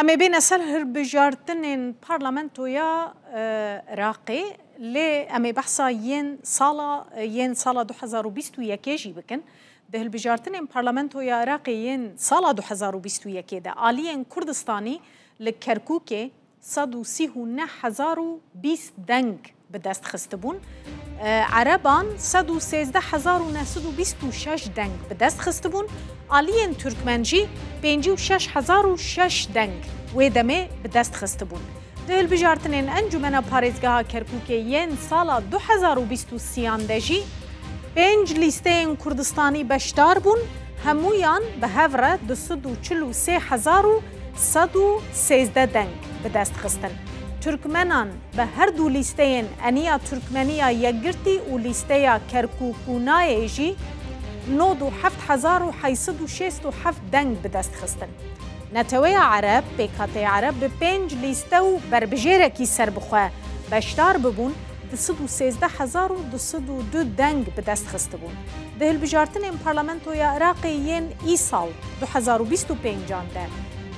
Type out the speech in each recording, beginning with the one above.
اما بين سلهر بجارتنين بارلمنتويا راقي لي اما بحثا ين صالا 2021 جي بكن ده البجارتنين بارلمنتويا راقي ين صالا 2021 ده آليين كردستاني لكركوكي صدو سيهو نحزارو بيس دنگ بدست خستبون عربان صدو سيزده حزارو نسدو بيستو شش دنگ بدست خستبون آليين تركمنجي بينجيو شش حزارو شش دنگ ويدمي بدست خستبون ده البجارتنين انجمنا پاريزگاه كركوكي ين سالا 2023 دجي بينج ليستين كردستاني بشتار بون همويان بهفره 243,113 دنگ بدست خستن ترکمنان به هر دو لیستین انیا ترکمنیا یگرتی و لیستیا کرکوکونای جی 97,867 دنگ بدست خستن نتوی عرب پیکاتی عرب به 5 لیستو بربجیره کی سر بخواه بشتار ببون 213,202 دنگ بدست خسته بون ده البجارتن این پارلمنتویا عراقیین ای سال 2025 ده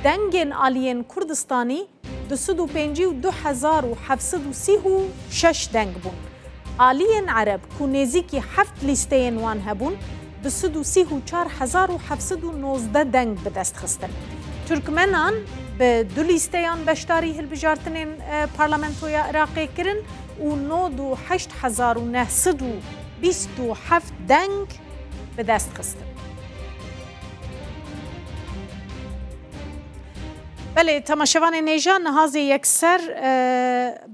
دنگین آلیین کردستانی 252,736 دنگ بون آلیین عرب که نزدیکی 7 لیستین وان هبون 234,719 دنگ بدست خستن ترکمنان به دو لیستیان بشتاری هلبجارتنین پارلمنتویا عراقی کرن و 98,927 دنگ بدست خستن بله تماشاوان نیجان نهازی یکسر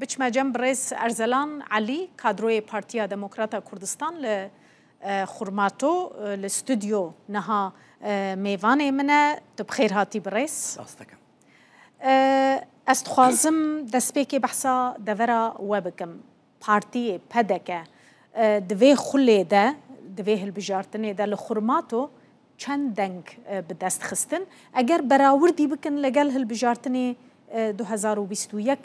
بچم جنب رئیس ارزلان علی کادروی پارتیا دموکراتا کردستان ل خرماتو الاستوديو نها ميفاني منا تبخير هاتي بريس أصدقائي استخوازم دسبيكي بحثا دورا وبكم بارتي بدكه دوی خلی ده دوی هلبجارتنی ده لخرماتو چند دنگ بدست خستن اگر براوردی بکن لگل هلبجارتنی 2021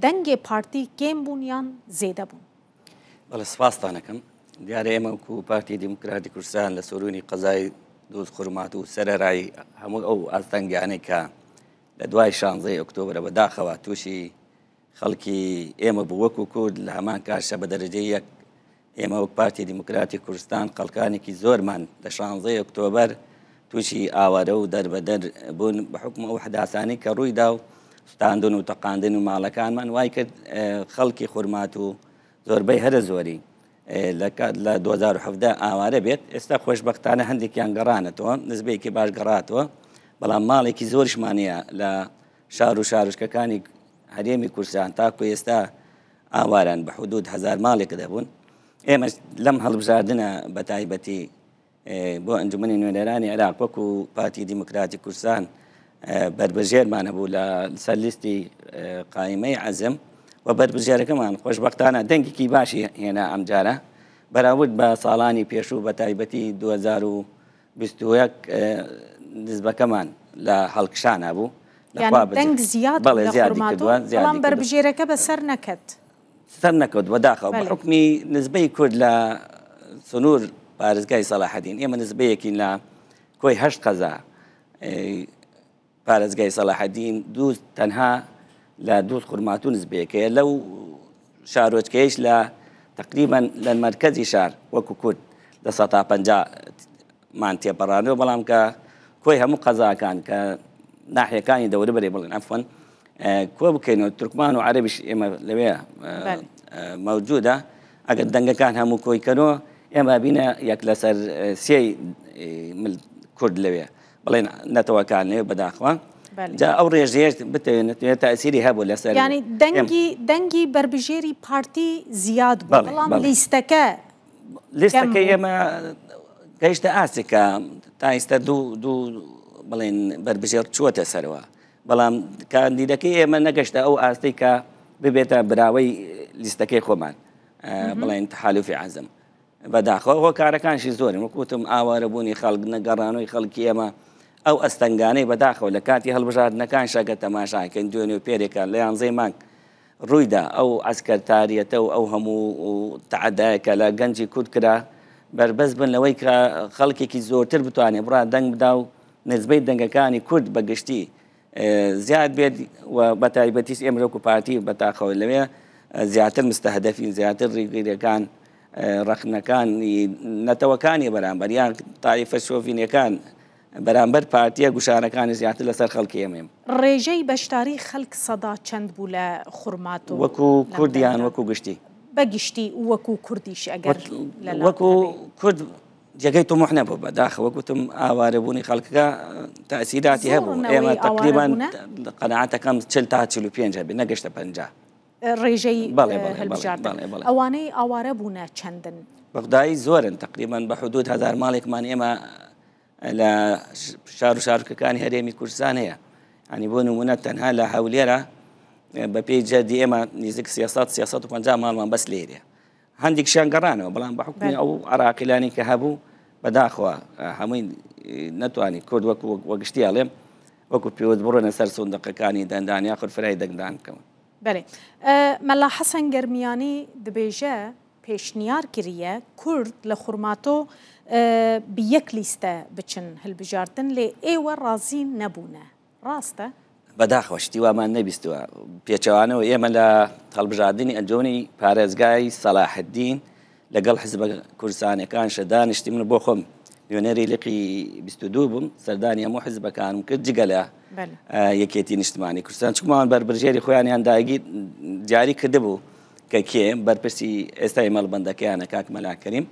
دنگ پارتی کم بون یان زیده بون بله سپاس تانکم دیاره اما کو پارتی دموکراتی کردستان لسورونی قضای دوز خرماتو سر رای همو او از دنگ یعنی که لدوای 16 اکتبر بداخوا توشی خلکی اما بوکو کود لهمان کارش بدرجه یک اما وک پارتی دموکراتی کردستان خلکانی کی زور من ل 16 اکتبر توشی آواره و در بدر بون بحکم او حداثانی که روی داو ستاندن و تقاندن و مالکان من وای کرد خلکی خرماتو زور بی هر زوری ل 2017 آواره بیت استا خوشبختانه هندێکیان گەڕانەتەوە نسبەیەکی باش گەڕاتەوە بەڵام ماڵێکی زۆرش مانەیە لە شار و شارۆچکەکانی هەرێمی کوردستان تاکو ئێستا ئاواران بە حدود 1000 ماڵێک دەبوون ئێمە لەم هەڵبژاردنە بە تایبەتی بۆ ئەنجومەنی نوێنەرانی عێراق وەکو پارتی دیموکراتی کوردستان بربەژێرمان هەبوو لەسەر لیستی قایمەی عەزم و بربژێرەکەمان خۆشبەختانە دەنگێکی باشی هێنا ئەم جارە بەراورد بە ساڵانی پێشوو بە تایبەتی 2021 نسبەکەمان لە هەڵکشان هەبوو يعني دنگ زیاد بەڵێ زیادی کردووە بەڵام بربژێرەکە بەسەر نەکەت سەر نەکەوت بەداخەوە بە حکمی نسبەی کورد لە سنوور پارێزگای سەلاحەدین ئێمە نسبەیەکین لە کۆی 8 قەزا پارێزگای سەلاحەدین دوو تەنها لە دووس خورماتوو نسبەیەکەیە لەو شارۆچکەیەش لە تقریبا لە مەرکەزی شار وەکو کورد لە 150 مان تێپەڕانەوە بەڵام کە کۆی هەموو قەزاکان کە ناحیەکانی دەوروبەرێ بڵێن عەفوەن کۆ بکەینەوە تورکمان و عەرەبیش ئێمە لەوێ مەوجودە ئەگەر دەنگەکان هەموو کۆیکەنەوە ئێمە بینە یەک لەسەر سێی کورد لەوێ بڵێن نەتەوەکان لەوێ بەداخەوە جا ئەو ڕێژەیەش بتەوێت تەئسیری هەبوو لەسەر یعنی دەنگی بربژێری پارتی زیاد بوو بەڵام لیستەکەی ئێمە گەیشتە ئاسێکە تا ئێستا دوو بڵێن بربژێر چووەتە سەرەوە بەڵام کاندیدەکەی ئێمە نەگەشتە ئەو ئاستەی کە ببێتە براوەی لیستەکەی خۆمان بڵێن تحالوفی عەزم بەداخەوە هۆکارەکانشی زۆرن وەکوتم ئاوارەبوونی خەڵک نەگەڕانەوەی خەڵکی ئێمە ئەو ئەستەنگانەی بەداخەوە لە کاتی هەڵبژاردنەکان شەکە تەماشاکەن دوێنێ و پێرێکان لە 11 مانگ ڕوویدا ئەو ئەسکەرتاریەتە و ئەو هەموو تەعەدایەکە لە گەنجی کورد کرا بەربەس بن لەوەی کە خەڵکێکی زۆرتر بتوانێت بڕات دەنگ بدا و نسبەی دەنگەکانی کورد بەگشتی زیاد بێت و بە تایبەتیش ئێمە وەکو پارتی بەتاخەوە لەوێ زیاتر مستەهدەفین زیاتر ڕێگیرەکان ڕەخنەکانی نەتەوەکانی بەرامبەر یان تاریفە شۆڤینیەکان بەرامبەر پارتیە گوشارەکانی زیاتر لەسەر خەڵکی ئێمەم. ڕێژەی بەشداری خەڵک سەدا چەند بوو لە خورمات و وەکو کوردیان وەکو گشتی بەگشتی وەکو کوردیش ئەگەر وەکو کورد جێگەی تۆمۆح نەبوو بەداخە وەکوتم ئاوارەبوونی خەڵکەکە تەسیراتی هەبوو ئێمە تقریبان قەناعەتەکەم 40 تا 45 هەبێ نەگەشتە 50 ڕێژەی هەڵبژاردن ئەوانەی ئاوارە بوونە چەندن بەخدایی زۆرن تقریبان بە حدود 1000 ماڵێکمان ئێمە لە شار و شارکەکانی هەرێمی کوردستان هەیە ینی بۆ نمونە تەنها لە هەولێرە بە پێی جەدی ئێمە نزیک 350 ماڵمان بەس لێرە هەندێکشیان گەڕانەوە بەڵام بە حکمی ئەو عراقیلانی کە هەبوو بەداخەوە هەمووی نەتوانی کورد وەگشتی ئەڵێم وەکو پێوت بڕۆنە سەر سوندەقەکانی دەندان یا خورفرای دەنگدان بکەون. بەێ مەلا حەسەن گەرمیانی دەبێژە پێشنیار کردە کورد لە خورماتۆ بە یەک لیستە بچن هەلبژاردن لێ ئێوە ڕازی نەبوونە ڕاستە؟ بەداخەوە شتی وامان نەبیستووە پێچەوانەوە ئێمە لە هەڵبژاردننی ئەنجۆنی پارێزگای سەلاحەددین لەگەڵ حزبە کوردستانەکان شەدانیشتی من بۆ خۆم نوێنەری لقی 22 بووم سەردانی هەموو حزبەکانم کرد جگە لە یەکێتی نیشتمانی کوردستان چکمان بەربژێری خۆیانیان داگی دیاری کردبوو کە کێ بەرپرسی ئێستای مەڵبەندەکەیانە کاک مەلاکەریم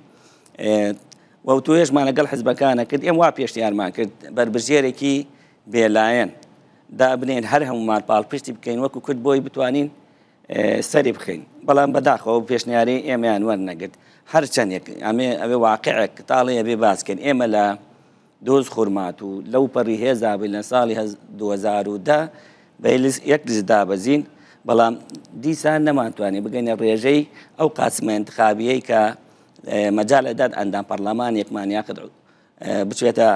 و توێژمان لەگەڵ حزبەکانە کرد ئێم وا پێشنیارمان کرد بەربژێرێکی بێلایەن دابنێن هەر هەمومان پاڵپشتی بکەین وەکو کورد بۆی بتوانین سەری بخەین بەڵام بەداخەوە پێشنیاری ئێمەیان وەرنەگرت هەر چەندێک ئەوێ واقعێک تاڵەیە بێ باسکەن ئێمە لە دۆز خورمات و لەو پەڕی هێزابی لە ساڵی 2010 بە یەک لیست دابەزین بەڵام دیسان نەمانتوانێت بگەینە ڕێژەی ئەو قاسمە انتخابیەی کە مەجال ئەدات ئەندام پەرلەمانێکمان یاخد بچێتە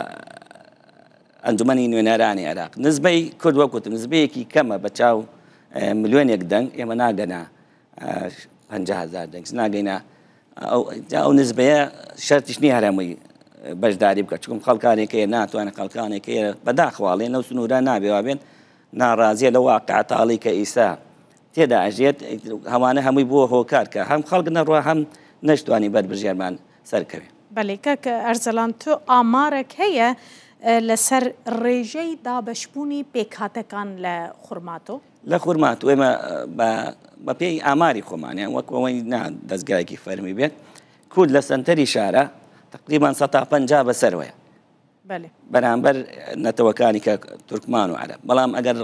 ئەنجومەنی نوێنەرانی عێراق نزبەی کورد وەکوتم نزبەیەکی کەمە بە چاو ملیۆنێک دەنگ ئێمە ناگەنە 50,000 دەنگ ناگەینە ئەو نزبەیە شەرتیش نیە هەرەمووی بەشداری بکە چکم خەڵکانێکەیە ناتوانێت خەڵکانێکەیە بەداخواڵێ نەو سنوورە نابێوا بێن ناڕازیە لە واقعتاڵی کە ئیسا تێدا ئەژێت هەمانە هەمووی بووە هۆکار کە هەم خەڵک نەڕوە هەم نەشتوانی بەربژێرمان سەرکەوێ بەڵێکە کە ئەرزەلان تۆ ئامارێک هەیە لەسەر ڕێژەی دابەشبوونی پێکهاتەکان لە خورماتۆ لە خورمات ئێمە بە پێی ئاماری خۆمانیان وەکەوەی دەستگایەکی فەرمی بێت کورد لە سنتەری شارە تقریبان 150 بەسەرەوەیە بەرامبەر نەتەوەکانی کە تورکمان و عەرەب بەڵام ئەگەر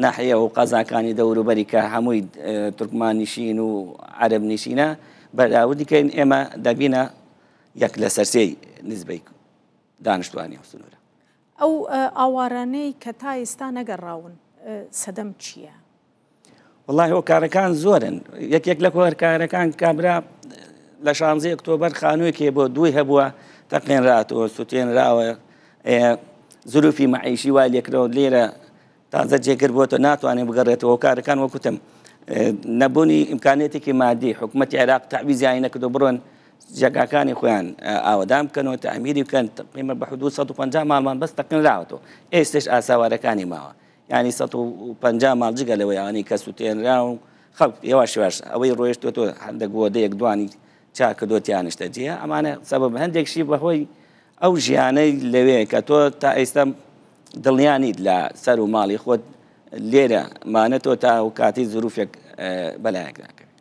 ناحیە و قەزاکانی دەوروبەری کە هەمووی تورکمان نشین و عەرەب نشینە بەراوردیکەین ئێمە دەبینە یەک لە سەرسێی نزبەی دانیشتوانی و سنوورە ئەو ئاوارانەی کە تا ئێستا نەگەڕاون سەدەم چییە؟ وڵی هۆکارەکان زۆرن یەکێک لە هۆکارەکان کابرا لە 16 ئۆکتۆبەر خانوویەکێ بۆ دوی هەبووە تەقێنراتەوە سوتێنراوە زروفی مەعیشی وای لێکرەوە لێرە تازە جێگر بۆتە ناتوانێت بگەڕێتەوە هۆکارەکان وەکوتم نەبوونی ئیمکانێتێکی مادی حکوومەتی عێراق تعویزیانی نەکردو بڕۆن جێگاکانی خۆیان ئاوەدام بکەنەوە تەعمیری بکەن تقریبا بە حدود 150 ماڵمان بەس تەقێنراوەتەوە ئێستش ئاساوارەکانی ماوە ینی 150 ماڵ جگە لەوەی ئەوانەی کە سوتێنرا و خەڵک یواش یواش ئەوەی ڕۆیشتۆ هەندێک وەدەیەک دوانی چاکردۆتیانشتە جێ ئەمانە سەبەب هەندێکشی بەهۆی ئەو ژیانەی لەوێ کە تۆ تا ئێستا دڵنیانیت لە سەر و ماڵی خۆت لێرە مانەتۆ تا و کاتی زروفێک بەلایەک ناکەوێت.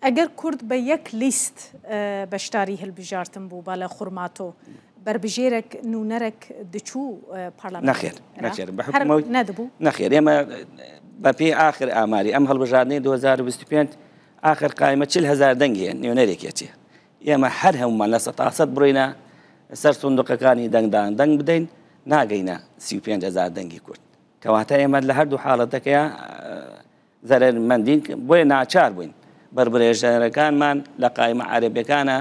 ئەگەر کورد بە یەک لیست بەشداری هەلبژاردن بوو با لە خورماتۆ بربژێرێک نونەرێک دچوو پەرلەمان نەخێر نەدەبوو نەخێر ئێمە بە پێی ئاخر ئاماری ئەم هەڵبژاردنەی 2025 آخر قائمە 40,000 دەنگیە نوێنەرێکێتی ئێمە هەر هەمومان لە 100 بڕۆینە سەر سندوقەکانی دەنگدان دەنگ بدەین ناگەینە 35,000 دەنگی کورد کەواتە ئێمە لە هەردوو حاڵەتەکەیە زەرمەندین بۆیە ناچار بووین بربرێژەرەکانمان لە قائمە عەرەبیەکانە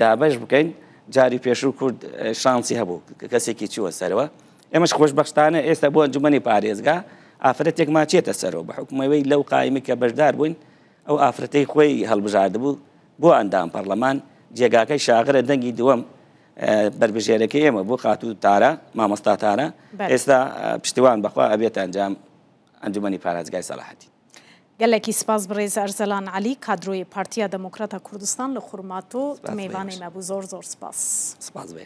دابەش بکەین جاری پێشوو کورد شانسی هەبوو کەسێکی چووە سەرەوە ئێمەش خۆشبەختانە ئێستا بۆ ئەنجومەنی پارێزگا ئافرەتێک ماچێتە سەرەوە بە حکومەوەی لەو قایمی کە بەشدار بووین ئەو ئافرەتەی خۆی هەڵبژاردبوو بۆ ئەندام پەرلەمان جێگاکەی شاغرە دەنگی دووەم بربژێرەکەی ئێمە بۆ خاتوو تارە مامۆستا تارە ئێستا پشتیوان بەخوا ئەبێت ئەنجام ئەنجومەنی پارێزگای سەلاحەتی. گەلێکی سپاس بڕێز ئەرزەلان عەلی کادرۆی پارتیا دموکراتە کوردستان لە خورماتۆ میوانێ مەبوو زۆر سپاس. سپاس بێ.